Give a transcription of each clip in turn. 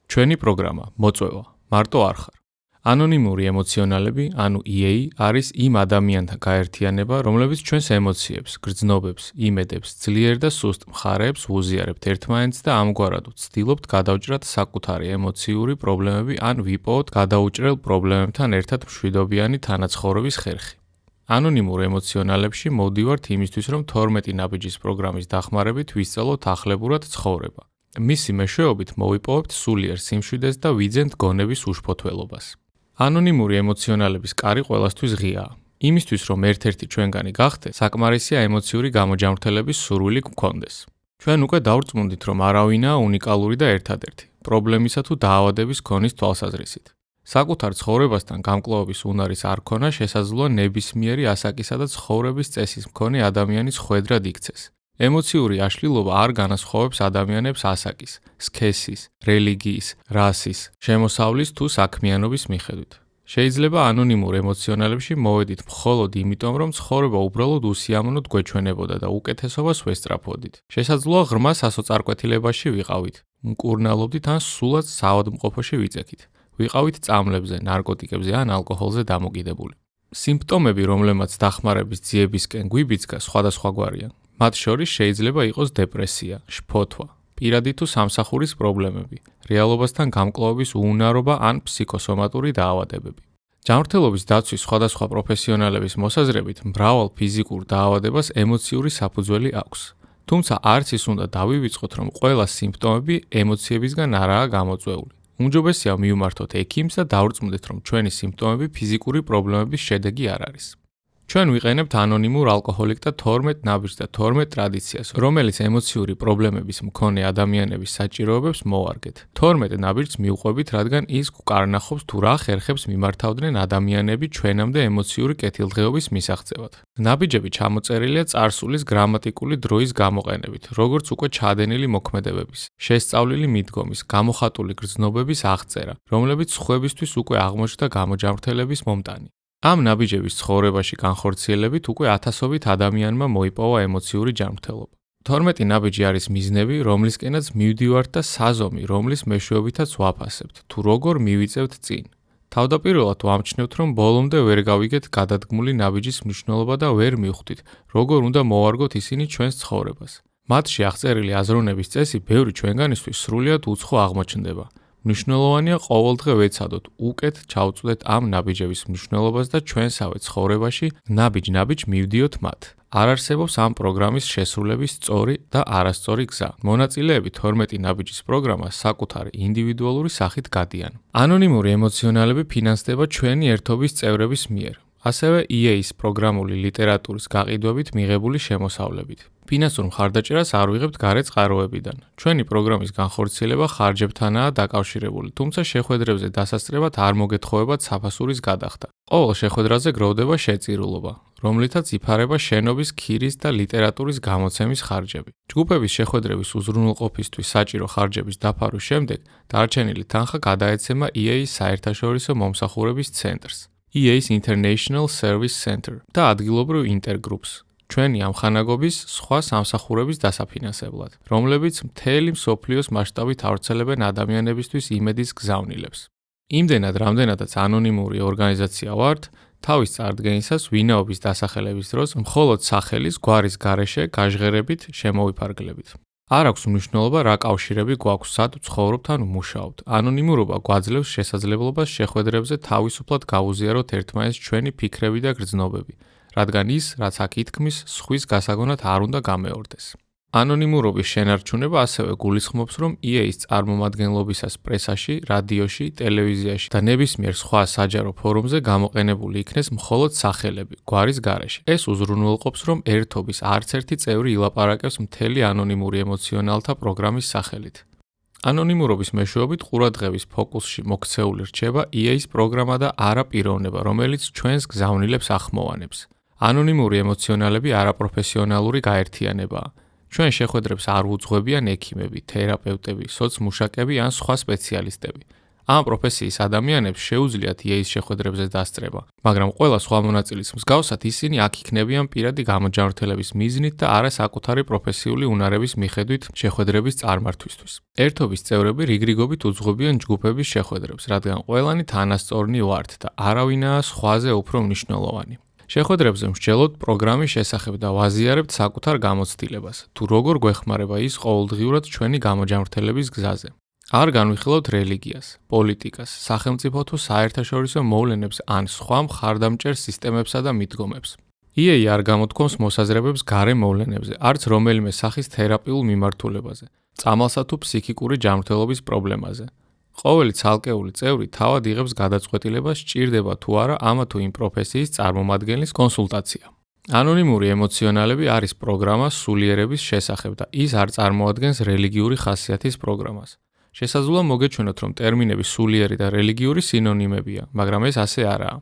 ჩვენი პროგრამა, მოწვევა, მარტო არ ხარ. ანონიმური ემოციონალები, ანუ EA, არის იმ ადამიანთა გაერთიანება, რომლებიც ჩვენს ემოციებს, გრძნობებს, იმედებს, ძლიერ და სუსტ მხარეებს უზიარებთ ერთმანეთს და ამგვარად ვცდილობთ გადავჭრათ საკუთარი ემოციური პრობლემები ან ვიპოვოთ გადაუჭრელ პრობლემებთან ერთად მშვიდობიანი თანაცხოვრების ხერხი. ანონიმურ ემოციონალებში მოვდივართ იმისთვის, რომ 12 ნაბიჯის პროგრამის დახმარებით ვისწავლოთ ახლებურად ცხოვრება. მისი მეშვეობით მოვიპოვებთ სულიერ სიმშვიდეს და ვიძენთ გონების უშფოთველობას. ანონიმური ემოციონალების კარი ყველასთვის ღიაა. იმისთვის, რომ ერთ-ერთი ჩვენგანი გახდე, საკმარისია ემოციური გამოჯანმრთელების სურვილი გქონდეს. ჩვენ უკვე დავრწმუნდით, რომ არავინაა უნიკალური და ერთადერთი, პრობლემისა თუ დაავადების ქონის თვალსაზრისით. საკუთარ ცხოვრებასთან გამკლავების უნარის არ ქონა შესაძლოა ნებისმიერი ასაკისა და ცხოვრების წესის მქონე ადამიანის ხვედრად იქცეს. ემოციური აშლილობა არ განასხვავებს ადამიანებს ასაკის, სქესის, რელიგიის, რასის, შემოსავლის თუ საქმიანობის მიხედვით. შეიძლება ანონიმურ ემოციონალებში მოვედით მხოლოდ იმიტომ, რომ ცხოვრება უბრალოდ უსიამოვნოდ გვეჩვენებოდა და უკეთესობას ვესწრაფოდით. შესაძლოა ღრმა სასოწარკვეთილებაში ვიყავით, მკურნალობდით ან სულაც საავადმყოფოში ვიწექით. ვიყავით წამლებზე, ნარკოტიკებზე ან ალკოჰოლზე დამოკიდებული. სიმპტომები, რომლებმაც დახმარების ძიებისკენ გვიბიძგა, სხვადასხვაგვარია. მათ შორის შეიძლება იყოს დეპრესია, შფოთვა, პირადი თუ სამსახურის პრობლემები, რეალობასთან გამკლავების უუნარობა ან ფსიქოსომატური დაავადებები. ჯანმრთელობის დაცვის სხვადასხვა პროფესიონალების მოსაზრებით, მრავალ ფიზიკურ დაავადებას ემოციური საფუძველი აქვს. თუმცა არც ის უნდა დავივიწყოთ, რომ ყველა სიმპტომები ემოციებისგან არაა გამოწვეული. უმჯობესია მივმართოთ ექიმს და დავრწმუნდეთ, რომ ჩვენი სიმპტომები ფიზიკური პრობლემების შედეგი არ არის. ჩვენ ვიყენებთ ანონიმურ ალკოჰოლიკ და 12 ნაბიჯს და 12 ტრადიციას, რომელიც ემოციური პრობლემების მქონე ადამიანების საჭიროებებს მოვარგეთ. 12 ნაბიჯს მივყვებით, რადგან ის გვკარნახობს თუ რა ხერხებს მიმართავდნენ ადამიანები ჩვენამდე ემოციური კეთილდღეობის მისაღწევად. ნაბიჯები ჩამოწერილია წარსულის გრამატიკული დროის გამოყენებით, როგორც უკვე ჩადენილი მოქმედებების, შესწავლილი მიდგომის, გამოხატული გრძნობების აღწერა, რომლებიც სხვებისთვის უკვე აღმოჩნდა გამოჯანმრთელების მომტანი. ამ ნაბიჯების ცხოვრებაში განხორციელებით უკვე ათასობით ადამიანმა მოიპოვა ემოციური ჯანმრთელობა. 12 ნაბიჯი არის მიზნები, რომლისკენაც მივდივართ და საზომი, რომლის მეშვეობითაც ვაფასებთ, თუ როგორ მივიწევთ წინ. თავდაპირველად ვამჩნევთ, რომ ბოლომდე ვერ გავიგეთ გადადგმული ნაბიჯის მნიშვნელობა და ვერ მივხვდით, როგორ უნდა მოვარგოთ ისინი ჩვენს ცხოვრებას. მათში აღწერილი აზროვნების წესი ბევრი ჩვენგანისთვის სრულიად უცხო აღმოჩნდება. მნიშვნელოვანია ყოველდღე ვეცადოთ უკეთ ჩავწვდეთ ამ ნაბიჯების მნიშვნელობას და ჩვენსავე ცხოვრებაში ნაბიჯ-ნაბიჯ მივდიოთ მათ. არ არსებობს ამ პროგრამის შესრულების სწორი და არასწორი გზა. მონაწილეები 12 ნაბიჯის პროგრამას საკუთარი ინდივიდუალური სახით გადიან. ანონიმური ემოციონალები ფინანსდება ჩვენი ერთობის წევრების მიერ. ასევე EA-ის პროგრამული ლიტერატურის გაყიდვებით მიღებული შემოსავლებით. ფინანსურ მხარდაჭერას არ ვიღებთ გარე წყაროებიდან. ჩვენი პროგრამის განხორციელება ხარჯებთანაა დაკავშირებული, თუმცა შეხვედრებზე დასასწრებად არ მოგეთხოვებათ საფასურის გადახდა. ყოველ შეხვედრაზე გროვდება შეწირულობა, რომლითაც იფარება შენობის ქირის და ლიტერატურის გამოცემის ხარჯები. ჯგუფების შეხვედრების უზრუნველყოფისთვის საჭირო ხარჯების დაფარვის შემდეგ დარჩენილი თანხა გადაეცემა EA-ის საერთაშორისო მომსახურების ცენტრს, EA-ის International Service Center და ადგილობრივ ინტერგრუპს. ჩვენი ამხანაგობის სხვა სამსახურების დასაფინანსებლად, რომლებიც მთელი მსოფლიოს მასშტაბით ავრცელებენ ადამიანებისთვის იმედის გზავნილებს. იმდენად, რამდენადაც ანონიმური ორგანიზაცია ვართ, თავის წარდგენისას ვინაობის დასახელების დროს მხოლოდ სახელის გვარის გარეშე გაჟღერებით შემოვიფარგლებით. არ აქვს მნიშვნელობა რა კავშირები გვაქვს, სად ვცხოვრობთ ან ვმუშაობთ. ანონიმურობა გვაძლევს შესაძლებლობას შეხვედრებზე თავისუფლად გავუზიაროთ ერთმანეთს ჩვენი ფიქრები და გრძნობები, რადგან ის, რაც აქ ითქმის, სხვის გასაგონად არ უნდა გამეორდეს. ანონიმურობის შენარჩუნება ასევე გულისხმობს, რომ EA-ის წარმომადგენლობისას პრესაში, რადიოში, ტელევიზიაში და ნებისმიერ სხვა საჯარო ფორუმზე გამოყენებული იქნეს მხოლოდ სახელები, გვარის გარეშე. ეს უზრუნველყოფს, რომ ერთობის არც ერთი წევრი ილაპარაკებს მთელი ანონიმური ემოციონალთა პროგრამის სახელით. ანონიმურობის მეშვეობით ყურადღების ფოკუსში მოქცეული რჩება EA-ის პროგრამა და არა პიროვნება, რომელიც ჩვენს გზავნილებს ახმოვანებს. ანონიმური ემოციონალები არაპროფესიონალური გაერთიანებაა. ჩვენ შეხვედრებს არ უძღვებიან ექიმები, თერაპევტები, სოცმუშაკები ან სხვა სპეციალისტები. ამ პროფესიის ადამიანებს შეუძლიათ EA-ის შეხვედრებზე დასწრება, მაგრამ ყველა სხვა მონაწილის მსგავსად ისინი აქ იქნებიან პირადი გამოჯანმრთელების მიზნით და არა საკუთარი პროფესიული უნარების მიხედვით შეხვედრების წარმართვისთვის. ერთობის წევრები რიგრიგობით უძღვებიან ჯგუფების შეხვედრებს, რადგან ყველანი თანასწორნი ვართ და არავინაა სხვაზე უფრო მნიშვნელოვანი. შეხვედრებზე მსჯელობთ პროგრამის შესახებ და ვაზიარებთ საკუთარ გამოცდილებას, თუ როგორ გვეხმარება ის ყოველდღიურად ჩვენი გამოჯანმრთელების გზაზე. არ განვიხილავთ რელიგიას, პოლიტიკას, სახელმწიფო თუ საერთაშორისო მოვლენებს ან სხვა მხარდამჭერ სისტემებსა და მიდგომებს. EA არ გამოთქვამს მოსაზრებებს გარე მოვლენებზე, არც რომელიმე სახის თერაპიულ მიმართულებაზე, წამალსა თუ ფსიქიკური ჯანმრთელობის პრობლემაზე. ყოველი ცალკეული წევრი თავად იღებს გადაწყვეტილებას, სჭირდება თუ არა ამა თუ იმ პროფესიის წარმომადგენლის კონსულტაცია. ანონიმური ემოციონალები არის პროგრამა სულიერების შესახებ და ის არ წარმოადგენს რელიგიური ხასიათის პროგრამას. შესაძლოა მოგეჩვენოთ, რომ ტერმინები სულიერი და რელიგიური სინონიმებია, მაგრამ ეს ასე არაა.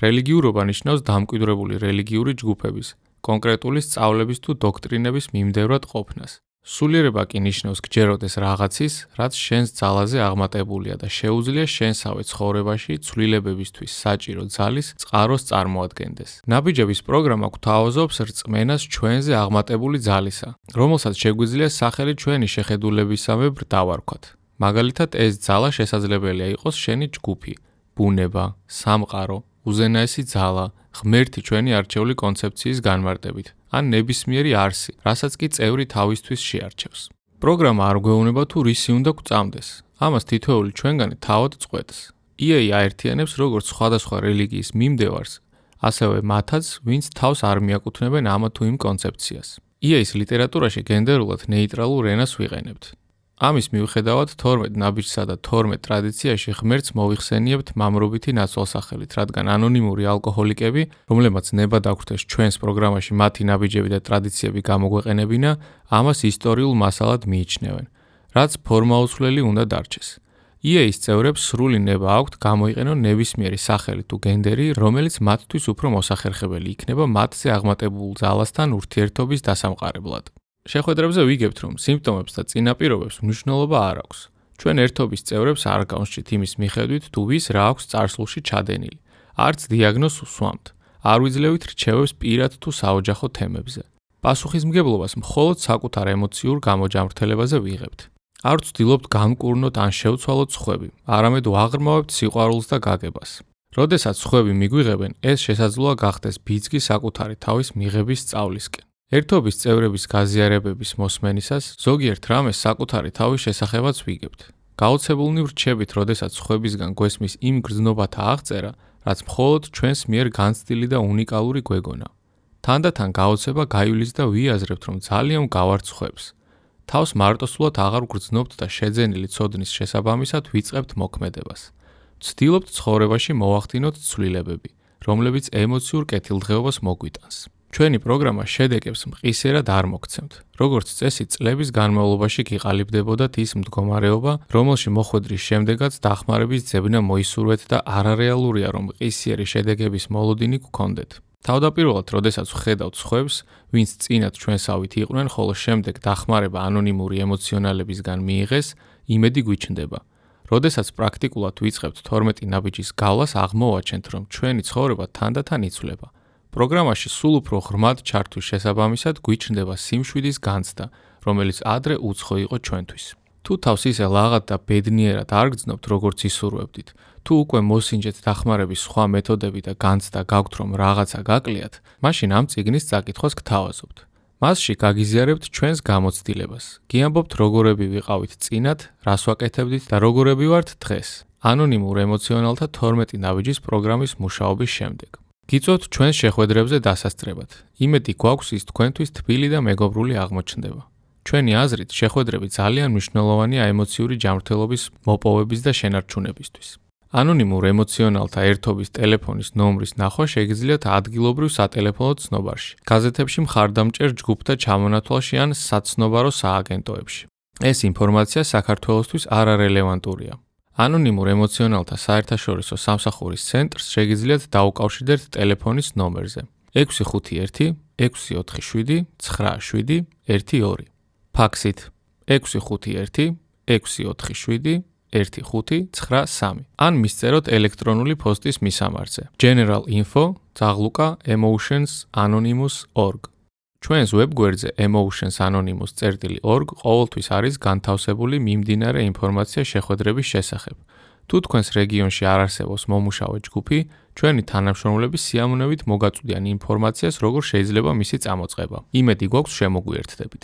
რელიგიურობა ნიშნავს დამკვიდრებული რელიგიური ჯგუფების, კონკრეტული სწავლების თუ დოქტრინების მიმდევრად ყოფნას. სულიერება კი ნიშნავს გჯეროდეს რაღაცის, რაც შენს ძალაზე აღმატებულია და შეუძლია შენსავე ცხოვრებაში ცვლილებებისთვის საჭირო ძალის წყაროს წარმოადგენდეს. ნაბიჯების პროგრამა გვთავაზობს რწმენას ჩვენზე აღმატებული ძალისა, რომელსაც შეგვიძლია სახელი ჩვენი შეხედულებისამებრ დავარქვათ. მაგალითად, ეს ძალა შესაძლებელია იყოს შენი ჯგუფი, ბუნება, სამყარო, უზენაესი ძალა, ღმერთი ჩვენი არჩეული კონცეფციის განმარტებით, ან ნებისმიერი არსი, რასაც კი წევრი თავისთვის შეარჩევს. პროგრამა არ გვეუბნება თუ რისი უნდა გვწამდეს. ამას თითოეული ჩვენგანი თავად წყვეტს. EA აერთიანებს როგორც სხვადასხვა რელიგიის მიმდევარს, ასევე მათაც, ვინც თავს არ მიაკუთვნებენ ამა თუ იმ კონცეფციას. EA-ის ლიტერატურაში გენდერულად ნეიტრალურ ენას ვიყენებთ. ამის მიუხედავად 12 ნაბიჯსა და 12 ტრადიციაში ღმერთს მოიხსენიებთ მამრობითი ნაცვალსახელით, რადგან ანონიმური ალკოჰოლიკები, რომლებმაც ნება დაგვრთეს ჩვენს პროგრამაში მათი ნაბიჯები და ტრადიციები გამოგვეყენებინა, ამას ისტორიულ მასალად მიიჩნევენ, რაც ფორმაუცვლელი უნდა დარჩეს. EA-ის წევრებს სრული ნება აქვთ გამოიყენონ ნებისმიერი სახელი თუ გენდერი, რომელიც მათთვის უფრო მოსახერხებელი იქნება მათზე აღმატებულ ძალასთან ურთიერთობის დასამყარებლად. შეხვედრებზე ვიგებთ, რომ სიმპტომებს და წინაპირობებს მნიშვნელობა არ აქვს. ჩვენ ერთობის წევრებს არ გავსჯით იმის მიხედვით, თუ ვის რა აქვს წარსულში ჩადენილი. არც დიაგნოზს უსვამთ. არ ვიძლევით რჩევებს პირად თუ საოჯახო თემებზე. პასუხისმგებლობას მხოლოდ საკუთარ ემოციურ გამოჯანმრთელებაზე ვიღებთ. არ ვცდილობთ განკურნოთ ან შევცვალოთ სხვები, არამედ ვაღრმავებთ სიყვარულს და გაგებას. როდესაც სხვები მიგვიღებენ, ეს შესაძლოა გახდეს ბიძგი საკუთარი თავის მიღების სწავლისკენ. ერთობის წევრების გაზიარებების მოსმენისას ზოგიერთ რამეს საკუთარი თავის შესახებაც ვიგებთ. გაოცებულნი ვრჩებით, როდესაც სხვებისგან გვესმის იმ გრძნობათა აღწერა, რაც მხოლოდ ჩვენს მიერ განცდილი და უნიკალური გვეგონა. თანდათან გაოცება გაივლიც და ვიაზრებთ, რომ ძალიან გავართ სხვებს. თავს მარტოსულად აღარ ვგრძნობთ და შეძენილი ცოდნის შესაბამისად ვიწყებთ მოქმედებას. ვცდილობთ ცხოვრებაში მოვახდინოთ ცვლილებები, რომლებიც ემოციურ კეთილდღეობას მოგვიტანს. ჩვენი პროგრამა შედეგებს მყისერად არ მოგცემთ. როგორც წესი, წლების განმავლობაში გიყალიბდებოდათ ის მდგომარეობა, რომელში მოხვედრის შემდეგაც დახმარების ძებნა მოისურვეთ და არარეალურია, რომ მყისიერი შედეგების მოლოდინი გქონდეთ. თავდაპირველად, როდესაც ვხედავთ სხვებს, ვინც წინათ ჩვენსავით იყვნენ, ხოლო შემდეგ დახმარება ანონიმური ემოციონალებისგან მიიღეს, იმედი გვიჩნდება. როდესაც პრაქტიკულად ვიწყებთ 12 ნაბიჯის გავლას, აღმოვაჩენთ, რომ ჩვენი ცხოვრება თანდათან იცვლება. პროგრამაში სულ უფრო ღრმად ჩართვის შესაბამისად გვიჩნდება სიმშვიდის განცდა, რომელიც ადრე უცხო იყო ჩვენთვის. თუ თავს ისე ლაღად და ბედნიერად არ გრძნობთ, როგორც ისურვებდით, თუ უკვე მოსინჯეთ დახმარების სხვა მეთოდები და განცდა გაქვთ, რომ რაღაცა გაკლიათ, მაშინ ამ წიგნის წაკითხვას გთავაზობთ. მასში გაგიზიარებთ ჩვენს გამოცდილებას. გიამბობთ, როგორები ვიყავით წინათ, რას ვაკეთებდით და როგორები ვართ დღეს. ანონიმურ ემოციონალთა 12 ნაბიჯის პროგრამის მუშაობის შემდეგ. გიწვევთ ჩვენს შეხვედრებზე დასასწრებად. იმედი გვაქვს ის თქვენთვის თბილი და მეგობრული აღმოჩნდება. ჩვენი აზრით, შეხვედრები ძალიან მნიშვნელოვანია ემოციური ჯანმრთელობის მოპოვების და შენარჩუნებისთვის. ანონიმურ ემოციონალთა ერთობის ტელეფონის ნომრის ნახვა შეგიძლიათ ადგილობრივ სატელეფონო ცნობარში, გაზეთებში მხარდამჭერ ჯგუფთა ჩამონათვალში ან საცნობარო სააგენტოებში. ეს ინფორმაცია საქართველოსთვის არარელევანტურია. ანონიმურ ემოციონალთა საერთაშორისო სამსახურის ცენტრს შეგიძლიათ დაუკავშირდეთ ტელეფონის ნომერზე 651 647 9712, ფაქსით 651 647 1593. ან მისწეროთ ელექტრონული პოსტის მისამართზე general.info@emotionsanonymous.org. ჩვენს ვებგვერდზე emotionsanonymous.org ყოველთვის არის განთავსებული მიმდინარე ინფორმაცია შეხვედრების შესახებ. თუ თქვენს რეგიონში არ არსებობს მომუშავე ჯგუფი, ჩვენი თანამშრომლები სიამოვნებით მოგაწვდიან ინფორმაციას, როგორ შეიძლება მისი წამოწყება. იმედი გვაქვს შემოგვიერთდებით.